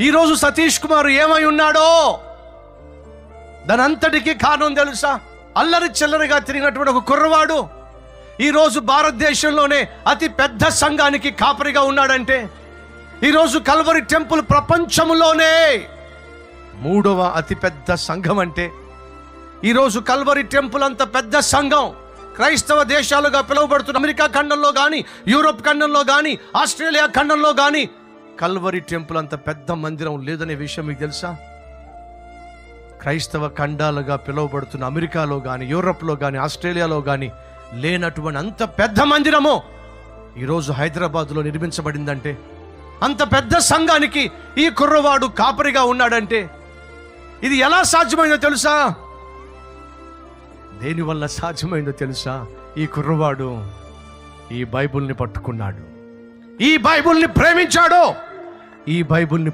ఈరోజు సతీష్ కుమార్ ఏమై ఉన్నాడో దానంతటికీ కారణం తెలుసా? అల్లరి చిల్లరిగా తిరిగినటువంటి ఒక కుర్రవాడు ఈరోజు భారతదేశంలోనే అతి పెద్ద సంఘానికి కాపరిగా ఉన్నాడంటే, ఈరోజు కల్వరి టెంపుల్ ప్రపంచంలోనే 3వ అతిపెద్ద సంఘం అంటే, ఈరోజు కల్వరి టెంపుల్ అంత పెద్ద సంఘం క్రైస్తవ దేశాలుగా పిలువబడుతున్న అమెరికా ఖండంలో కానీ, యూరోప్ ఖండంలో కానీ, ఆస్ట్రేలియా ఖండంలో కానీ కల్వరి టెంపుల్ అంత పెద్ద మందిరం లేదనే విషయం మీకు తెలుసా? క్రైస్తవ ఖండాలుగా పిలువబడుతున్న అమెరికాలో కానీ, యూరోప్లో కానీ, ఆస్ట్రేలియాలో కానీ లేనటువంటి అంత పెద్ద మందిరము ఈరోజు హైదరాబాద్లో నిర్మించబడిందంటే, అంత పెద్ద సంఘానికి ఈ కుర్రవాడు కాపరిగా ఉన్నాడంటే ఇది ఎలా సాధ్యమైందో తెలుసా? దేనివల్ల సాధ్యమైందో తెలుసా? ఈ కుర్రవాడు ఈ బైబిల్ని పట్టుకున్నాడు, ఈ బైబిల్ని ప్రేమించాడు, ఈ బైబిల్ని